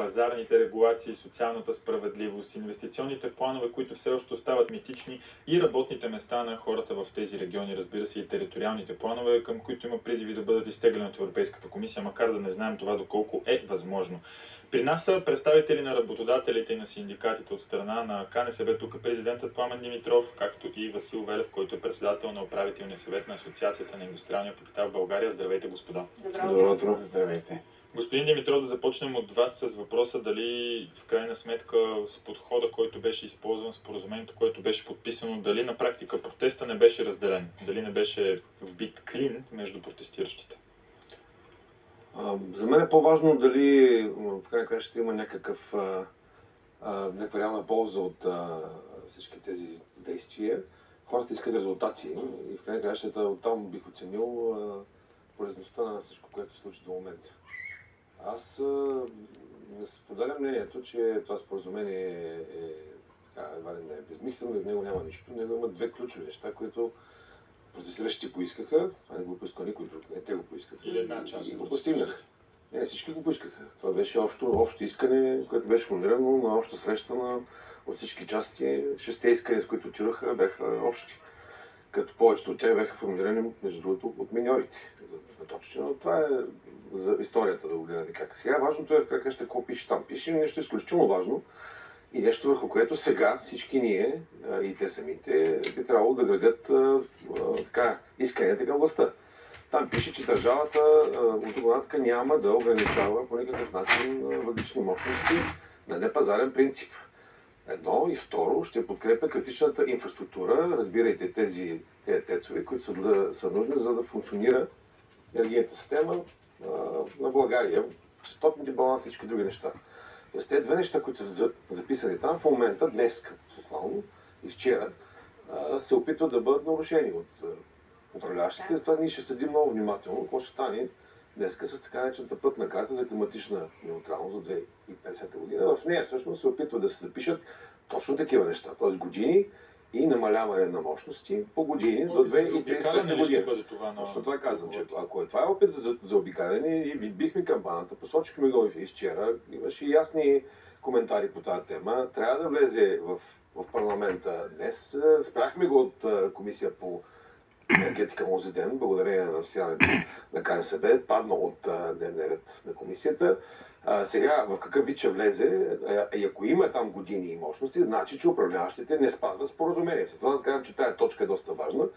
пазарните регулации, социалната справедливост, инвестиционните планове, които все още остават митични и работните места на хората в тези региони, разбира се, и териториалните планове, към които има призиви да бъдат изтеглени от Европейската комисия, макар да не знаем това доколко е възможно. При нас са представители на работодателите и на синдикатите от страна на КНСБ, тук президентът Пламен Димитров, както и Васил Велев, който е председател на управителния съвет на Асоциацията на индустриалния капитал в България. Здравейте, господа! Добро утро! Здравейте! Господин Димитров, да започнем от вас с въпроса дали в крайна сметка с подхода, който беше използван, споразумението, което беше подписано, дали на практика протеста не беше разделен, дали не беше вбит клин между протестиращите? За мен е по-важно дали в крайна края ще има някаква реална полза от всички тези действия. Хората искат резултати и в крайна края оттам бих оценил полезността на всичко, което се случи до момента. Аз не споделям мнението, че това споразумение едва ли не е безмислено и в него няма нищо. В него има две ключови неща, които протестиращите поискаха. Това не го поиска никой друг. Не, те го поискаха. Или една част и го постигнаха. Не, всички го поискаха. Това беше общо искане, което беше формирано на обща среща от всички части. 6 искания, с които отидоха, бяха общи. Като повечето от тях бяха формирани, между другото, от миньорите. Но това е за историята да го гледаме как. Сега важното е в крайна краща какво пише там. Пише нещо изключително важно и нещо върху което сега всички ние и те самите би трябвало да градят исканията към властта. Там пише, че държавата от тук нататък няма да ограничава по никакъв начин въглищни мощности на непазарен принцип. Едно и второ, ще подкрепя критичната инфраструктура, разбирайте тези тецове, които са нужни за да функционира енергийната система на България, честотните баланси и всички други неща. Тоест тези две неща, които са записани там в момента, днес буквално и вчера, се опитват да бъдат нарушени от управляващите. Затова ние ще следим много внимателно какво ще стане днеска с така наречената пътна карта за климатична неутралност за 2050 година. В нея всъщност се опитва да се запишат точно такива неща, т.е. години и намаляване на мощности по години до 2035 година. Точно това казвам, че ако това е опит за обикаляне, и бихме кампаната, посочихме го и вчера, имаше ясни коментари по тази тема, трябва да влезе в парламента днес. Спряхме го от комисия по енергетика този ден, благодарение на настояването на КНСБ, падна от дневния ред на комисията. Сега в какъв вид ще влезе, и ако има там години и мощности, значи, че управляващите не спазват споразумение. Затова да кажем, че тази точка е доста важна.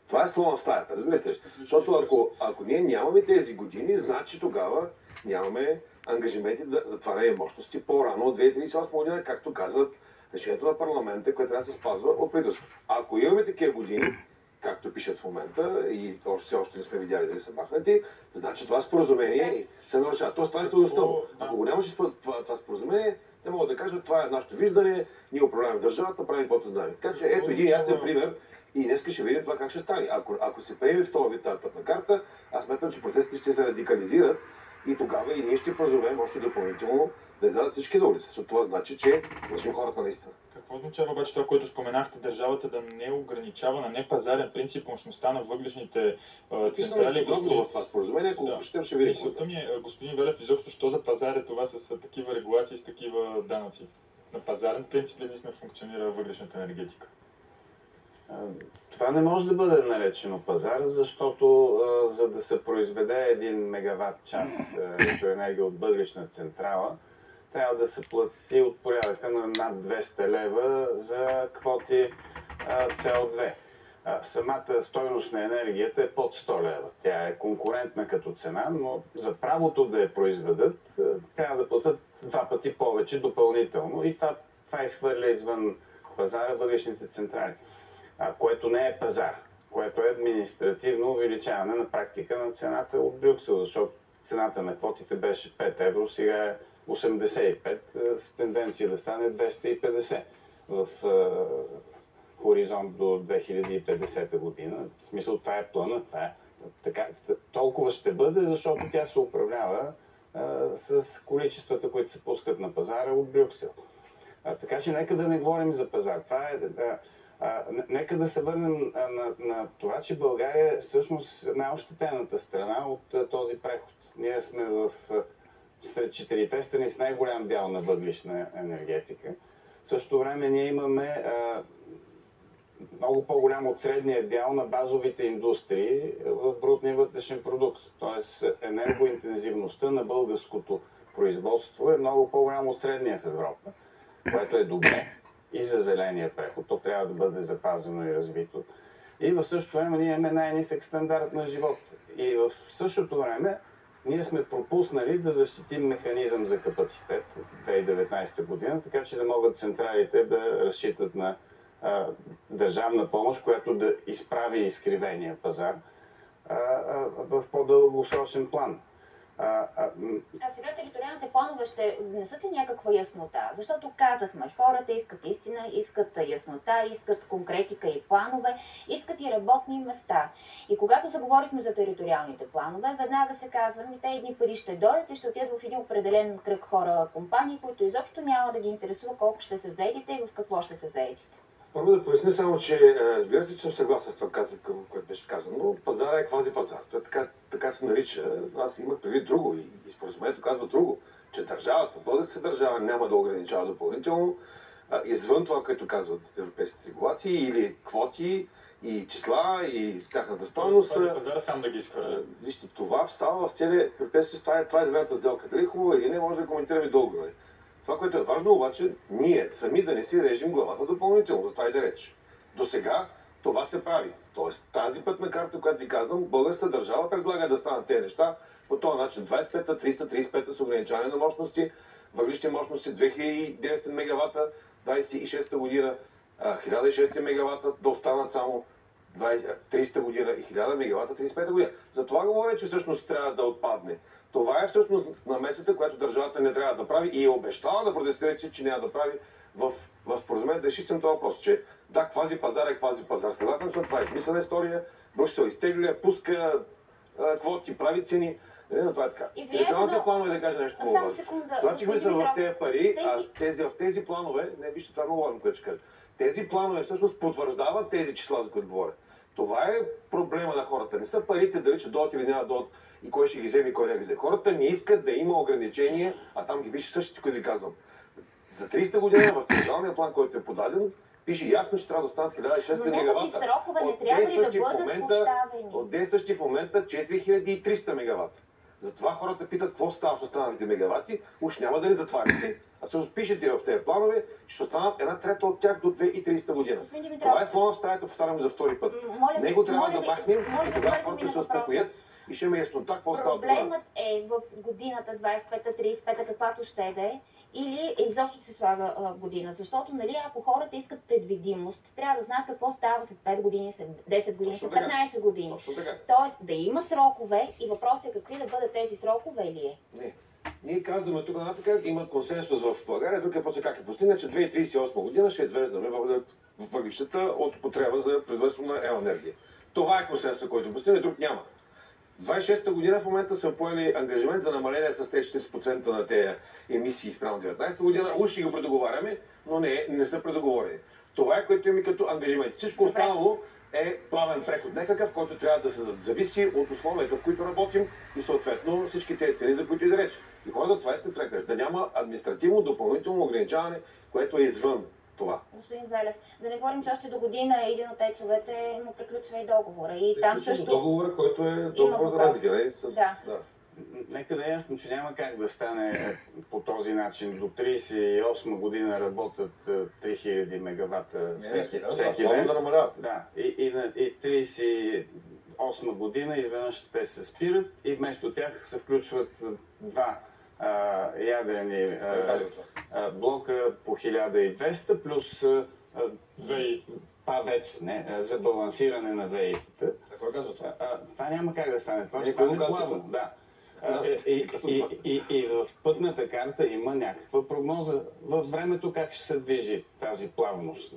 Това е слон в стаята, разбирате? Защото ако ние нямаме тези години, значи тогава нямаме ангажименти за затваряне мощности по-рано от 2038 година, както казват решението на парламента, което трябва да се спазва от правителството. Ако имаме такива години, както пишат в момента, и все още не сме видяли дали са махнати, значи това споразумение се нарушава. Тоест това е стойността. Ако го нямаше това споразумение, те могат да кажат, това е нашето виждане, ние управляваме държавата, правим каквото знаем. Така че ето един ясен пример и днес ще видим това как ще стане. Ако се приеме в този вид тази пътна карта, аз смятам, че протестите ще се радикализират и тогава и ние ще призовем още допълнително да излязат всички на улица. Това значи, че държим хората наистина. Какво означава обаче това, което споменахте, държавата да не ограничава на непазарен принцип мощността на въглищните централи? В това споразумение, ако го прочетем, ще видим. Мисълта ми е, господин Велев, изобщо, що за пазар е това с такива регулации, с такива данъци? На пазарен принцип ли наистина функционира въглищната енергетика? Това не може да бъде наречено пазар, защото за да се произведе 1 мегаватт час електроенергия от въглищна централа, трябва да се плати от порядъка на над 200 лева за квоти CO2. Самата стойност на енергията е под 100 лева. Тя е конкурентна като цена, но за правото да я произведат трябва да платят 2 пъти повече допълнително и това изхвърля извън пазара въглищните централи. Което не е пазар, което е административно увеличаване на практика на цената от Брюксел, защото цената на квотите беше 5 евро, сега е 85, с тенденция да стане 250 в хоризонт до 2050 година. В смисъл това е плана, толкова ще бъде, защото тя се управлява с количествата, които се пускат на пазара от Брюксел. Така че нека да не говорим за пазар. Нека да се върнем на това, че България е всъщност най-ощетената страна от този преход. Ние сме в сред 4-те страни с най-голям дял на въглищна енергетика. В същото време ние имаме много по-голям от средния дял на базовите индустрии в брутния вътрешен продукт. Тоест енергоинтензивността на българското производство е много по-голямо от средния в Европа, което е добре и за зеления преход. То трябва да бъде запазено и развито. И в същото време ние имаме най-нисък стандарт на живот. И в същото време ние сме пропуснали да защитим механизъм за капацитет в 2019 година, така че да могат централите да разчитат на държавна помощ, която да изправи изкривения пазар в по-дългосрочен план. Сега териториалните планове ще внесат ли някаква яснота? Защото казахме, хората искат истина, искат яснота, искат конкретика и планове, искат и работни места. И когато заговорихме за териториалните планове, веднага се казва, те едни пари ще дойдат и ще отидат в един определен кръг хора, компании, които изобщо няма да ги интересува колко ще се заедите и в какво ще се заедите. Първо да поясня само, че разбира се, че съм съгласен с това, което беше казано, но пазара е квазипазар. Той така се нарича. Аз имах предвид друго и споразумението казва друго, че държавата, българската държава няма да ограничава допълнително извън това, което казват европейските регулации или квоти и числа и тяхната стойност. Пазара сам да ги изхвърля. Вижте, това става в целия Европейски съюз. Това е зелената сделка. Дали хубава или не, може да коментираме дълго. Нали? Това, което е важно обаче, ние сами да не си режим главата допълнително, за това и да реч. До сега това се прави. Тоест тази пътна карта, която ви казвам, българската държава предлага да станат тези неща по този начин. 25-та, 335-та с ограничаване на мощности, въглищни мощности 2900 мегавата, 26-та година 1600 мегавата, да останат само 30-та година и 1000 мегавата 35-та година. За това говоря, че всъщност трябва да отпадне. Това е всъщност намесата, която държавата не трябва да прави и е обещала да протестира, че няма да прави в споразумение. Да изчистим този въпрос, че да, квазипазар е квазипазар. Съгласен съм, това е измислена история. Брюксел изтегля, пуска квоти, прави цени. Но това е така. Териториалните планове, да кажа нещо много важно. Това, че мисля в тези пари, в тези планове, не вижте, това е много важно, което ще кажа. Тези планове всъщност потвърждават тези числа, за които говоря. Това е проблема на хората. Не са парите дали ще дойдат или няма да дойдат и кой ще ги вземе и кой не ги вземе. Хората не искат да има ограничения, а там ги пише същите, които ви казвам. За 30 година в териториалния план, който е подаден, пише ясно, че трябва да станат 1600 мегавата. Срокове не трябва ли да бъдат поставени? От действащи в момента 4300 мегавата. Затова хората питат какво става с останалите мегавати, уж няма да ни затварите, а всъщност пишете в тези планове, ще останат 1/3 от тях до 2030 година. Това е слона в стаята, повтарям за втори път. Него трябва да махнем и тогава хората ще се успокоят и ще има яснота какво става. Проблемът е в годината 25-та, 35-та, каквато ще да е, или изобщо се слага година. Защото, нали, ако хората искат предвидимост, трябва да знаят какво става след 5 години, след 10 години, след 15 години. Тоест да има срокове и въпросът е какви да бъдат тези срокове или е? Не. Ние казваме тук нататък, има консенсус в България, тук е после как е постигнат, че 2038 година ще извеждаме въглищата от употреба за производство на електроенергия. Това е консенсус, който постигне, друг няма. 26-та година в момента сме поели ангажимент за намаление с тези 40% на тези емисии спрямо 19-та година. Уж ще го предоговаряме, но не са предоговорени. Това е, което имаме като ангажимент. Всичко останало е плавен преход. Някакъв, който трябва да се зависи от условията, в които работим и съответно всички тези цели, за които и да реч. И хората това искат да кажат, да няма административно допълнително ограничаване, което е извън това. Господин Велев, да не говорим, че още до година един от тецовете му приключва и договора. И там също договора, който е договор за разлика. Да. Нека да е ясно, че няма как да стане по този начин. До 38 година работят 3000 мегавата всеки ден. Да, и 38 година изведнъж те се спират и вместо тях се включват два ядрени блока по 1200 плюс ПАВЕЦ, за балансиране на ВЕИ-тата. Това няма как да стане. Това ще стане плавно. Да. И в пътната карта има някаква прогноза във времето как ще се движи тази плавност.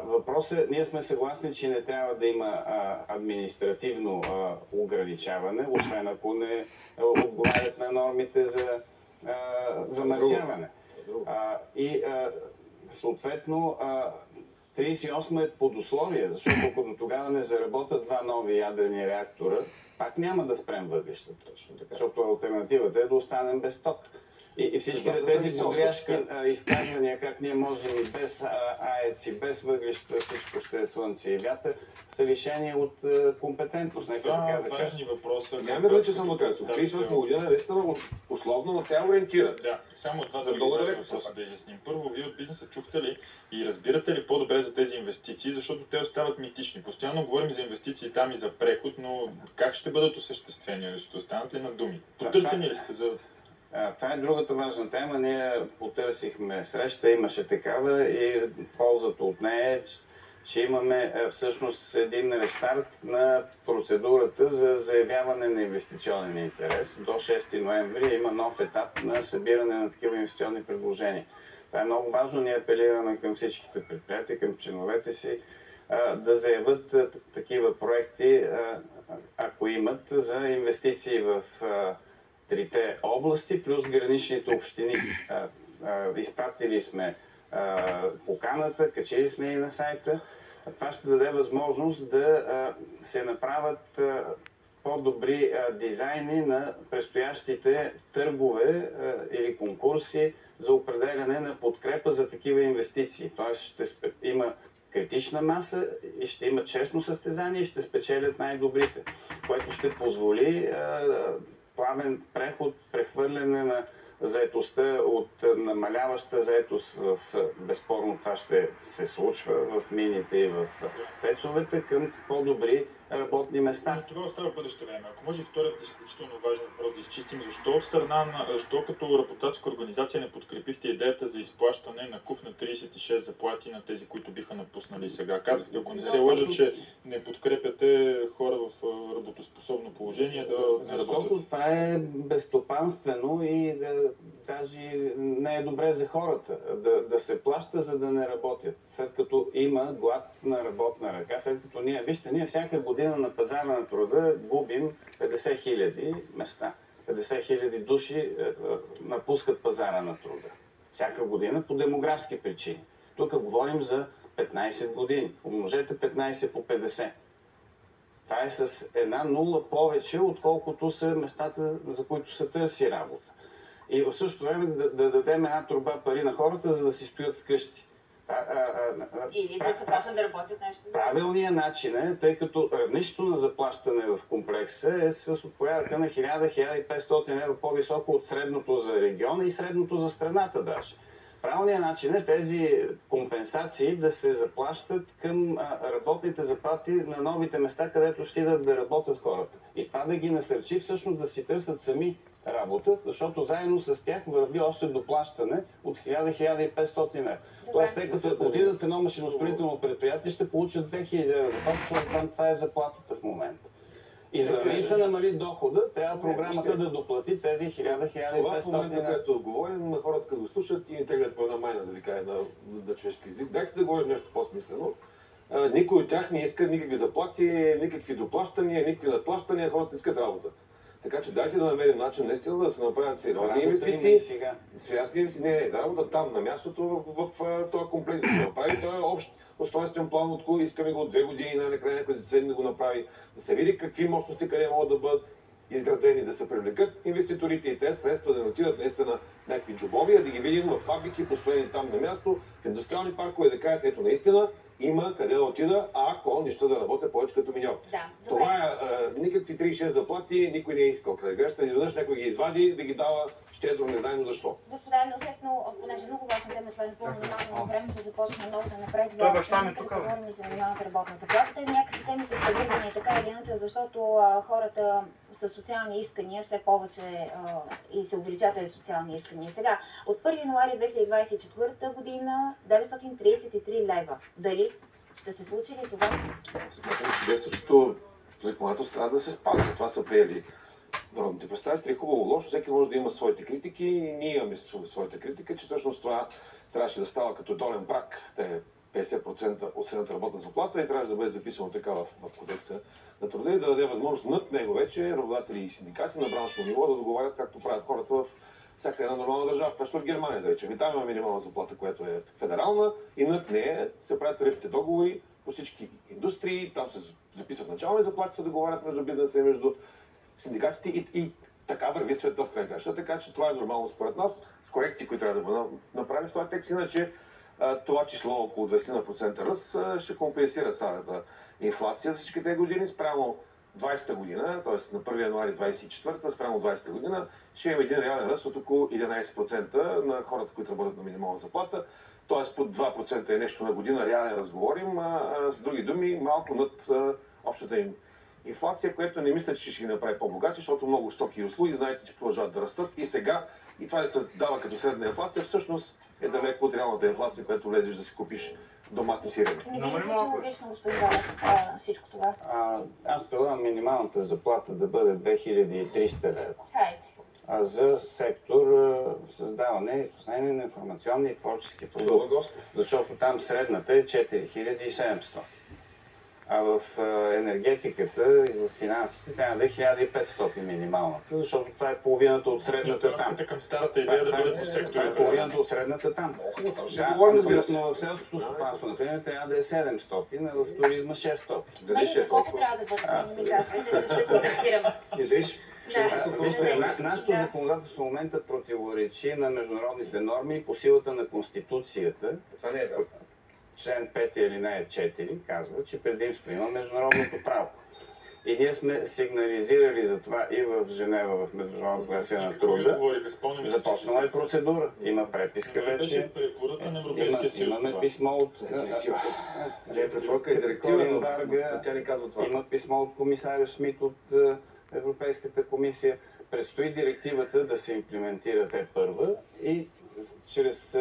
Въпросът е, ние сме съгласни, че не трябва да има административно ограничаване, освен ако не отговарят на нормите за замърсяване. И съответно 38 е под условие, защото ако до тогава не заработят два нови ядрени реактора, пак няма да спрем въглищата. Защото алтернативата е да останем без ток. И всички тези бодряшки изказвания, как ние можем и без АЕЦ, и без въглища, всичко ще е слънце и вятър, са лишени от компетентност. Това е важни въпроса. Няма да че само така. 38 година е наистина условно, но тя ориентира. Да, само това да важни въпроса да изясним. Първо, вие от бизнеса чухте ли и разбирате ли по-добре за тези инвестиции, защото те остават митични. Постоянно говорим за инвестиции там и за преход, но как ще бъдат осъществени? Ще останат ли на думи? Потърсени ли сте за... Това е другата важна тема. Ние потърсихме среща, имаше такава и ползата от нея е, че имаме всъщност един рестарт на процедурата за заявяване на инвестиционен интерес. До 6 ноември има нов етап на събиране на такива инвестиционни предложения. Това е много важно. Ние апелираме към всичките предприятия, към членовете си да заявят такива проекти, ако имат, за инвестиции в трите области, плюс граничните общини. Изпратили сме поканата, качили сме и на сайта. Това ще даде възможност да се направят по-добри дизайни на предстоящите търгове или конкурси за определяне на подкрепа за такива инвестиции. Тоест ще има критична маса и ще има честно състезание и ще спечелят най-добрите, което ще позволи плавен преход, прехвърляне на заетостта от намаляваща заетост в безспорно това ще се случва в мините и в пецовете към по-добри работни места. Но това остава в бъдеще време. Ако може и вторият изключително важен въпрос да изчистим, защо от страна на, защо като работодателска организация не подкрепихте идеята за изплащане на куп на 36 заплати на тези, които биха напуснали сега? Казахте, ако не се лъжа, че не подкрепяте хора в работоспособно положение да не работят. Защото това е безстопанствено и даже не е добре за хората да се плаща, за да не работят. След като има глад на работна ръка, след като ние всяка година на пазара на труда губим 50 000 места. 50 000 души напускат пазара на труда. Всяка година по демографски причини. Тук говорим за 15 години. Умножете 15 по 50. Това е с една нула повече, отколкото са местата, за които се търси работа. И в същото време да дадем една труба пари на хората, за да си стоят вкъщи. Или да се почнат да работят нещо. Правилният начин е, тъй като равнището на заплащане в комплекса е с от порядъка на 1000-1500 евро по-високо от средното за региона и средното за страната даже. Правилният начин е тези компенсации да се заплащат към работните заплати на новите места, където ще идат да работят хората. И това да ги насърчи всъщност да си търсят сами работа, защото заедно с тях върви още доплащане от 1000-1500 евро. Тоест, те като отидат в едно машиностроително предприятие, ще получат 2000 евро заплата, защото там това е заплатата в момента. И за да не се намали дохода, трябва програмата да доплати тези 1000-1500 това в момента, където говорим, на хората като го слушат и не теглят по една майна, да ви кажа на човешки език. Дайте да говорим нещо по-смислено. Никой от тях не иска никакви заплати, никакви доплащания, никакви надплащания, хората искат работа. Така че дайте да намерим начин наистина да се направят сериозни инвестиции. Сериозни инвестиции. Не, работа там, на мястото в този комплекс да се направи. Той е общ устройствен план, от който искаме го от 2 години, най-накрая някой да седне да го направи, да се види какви мощности къде могат да бъдат изградени, да се привлекат инвеститорите и тези средства да не отидат наистина някакви джобови, а да ги видим в фабрики, построени там на място, в индустриални паркове, да кажат, ето наистина има къде да отида, ако нищо да работя повече като миньор. Да, това е никакви 36 заплати, никой не е искал. Къде грешта, изведнъж някой ги извади да ги дава щедро, не знаем защо. Господа, но понеже много важна тема, това е напълно нормално, времето започна много да напредва. Това баща ми тук. Говорим и за минималната работна заплата. Някакси темите са вързани така или иначе, защото хората с социални искания все повече и се увеличат тези социални искания. Сега, от 1 януари 2024 година 933 лева. Дали ще се случи ли това? Действащото законодателство трябва да се спазва. Това са приели народните представители. Хубаво, лошо, всеки може да има своите критики и ние имаме своите критики, че всъщност това трябваше да става като долен праг. Те 50% от средната работна заплата и трябваше да бъде записано така в кодекса на труда и да даде възможност над него вече работодатели и синдикати на браншово ниво да договарят както правят хората в всяка една нормална държава, това ще в Германия, да речем. И там има минимална заплата, която е федерална и над нея се правят тарифните договори по всички индустрии, там се записват начални заплати, се договарят между бизнеса и между синдикатите и така върви света в крайна краща, така че това е нормално според нас, с корекции, които трябва да направим в този текст, иначе това число около 20% ръст ще компенсира самата инфлация за всички тези години спрямо 20-та година, т.е. на 1 януари 24-та спрямо 20-та година, ще има един реален ръст от около 11% на хората, които работят на минимална заплата, т.е. под 2% е нещо на година, реален разговорим, с други думи, малко над общата им инфлация, което не мисля, че ще ги направи по-богати, защото много стоки и услуги, знаете, че продължават да растат и сега, и това да се дава като средна инфлация, всъщност е далеко от реалната инфлация, която влезеш да си купиш домати сирене. Не би ли звучи логично, господин Галев, всичко това? Аз предлагам минималната заплата да бъде 2300 лева. Хайде. За сектор създаване и разпространение на информационни и творчески продукти. Защото там средната е 4700. А в енергетиката и в финансите трябва да е 1500 минималната, защото това е половината от средната там. Към старата идея да бъде по сектори. Това е половината от средната там. Но в селското стопанство, например, трябва да е 700, а в туризма 600. Медиите колко трябва да бъдат? Не ми казвайте, че ще компенсираме. Нашето законодателство в момента противоречи на международните норми по силата на Конституцията. Това не е да. Член 5 алинея 4 казва, че предимство има международното право. И ние сме сигнализирали за това и в Женева, в Международната организация на труда. Започнала е процедура. Има преписка вече. Имаме писмо от Колин Варга, има писмо от комисаря Шмидт от Европейската комисия. Предстои директивата да се имплементира те първа и чрез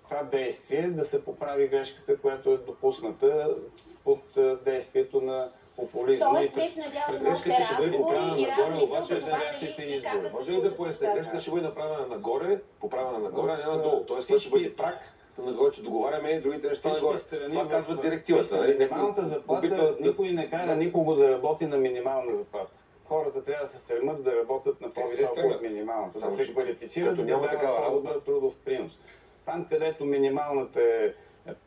това действие да се поправи грешката, която е допусната под действието на популизма. Тоест, вие се надявате на още разговори и размисъл да добавили и как да се може ли да поясня, грешката ще бъде направена нагоре, поправена нагоре, а не надолу. Тоест, това ще бъде прак, нагоре, че договаряме другите неща нагоре. Това казва директивата. Минималната заплата, никой не кара никого да работи на минимална заплата. Хората трябва да се стремят да работят на по-високо от минималната, да се квалифицират, да няма такава работа, трудов принос. Там, където минималната е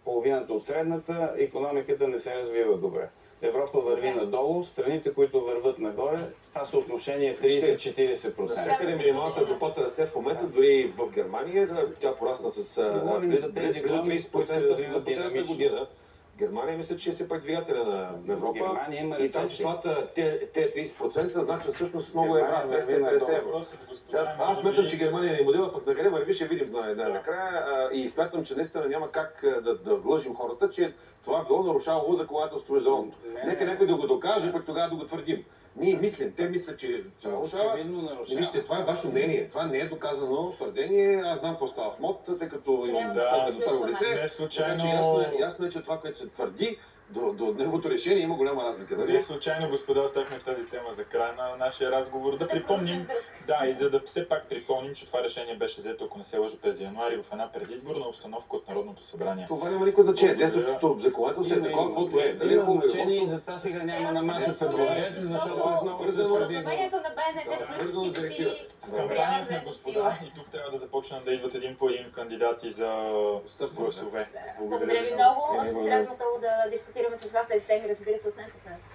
половината от средната, икономиката не се развива добре. Европа върви надолу, страните, които върват нагоре, това съотношение е 30-40%. Всякъде минималната заплата расте в момента, дори в Германия, тя порасна с говорим за тези икономики, които се развиват динамично. Германия мисля, че е все пак двигателя на Европа и там числата, те 30% значат всъщност много евро, 250 евро. Аз смятам, че Германия е модела, пък накъде върви, ще видим накрая и смятам, че наистина няма как да лъжим хората, че това било нарушавало законодателството международното. Нека някой да го докаже, пък тогава да го твърдим. Ние мислим, те мислят, че нарушава. Вижте, това е ваше мнение. Това не е доказано твърдение. Аз знам какво става в МОД, тъй като имам до първо лице. Ясно е, че това, което се твърди, до неговото решение има голяма разлика. Ние случайно, господа, оставихме тази тема за края на нашия разговор. Да припомним, и за да все пак припомним, че това решение беше взето, ако не се лъжа, през януари в една предизборна установка от Народното събрание. Това няма никакво значение. Действащото законодателство е такова, каквото е. Има значение и за това сега няма на масата бюджет, защото аз много споразумението на БНТ с политическите сили. В кампания сме, господа, и тук трябва да започнем да идват един по един кандидати за гласове. Благодаря ви много. Ще се радвам отново да дискутираме с вас тези теми, разбира се, останете с нас.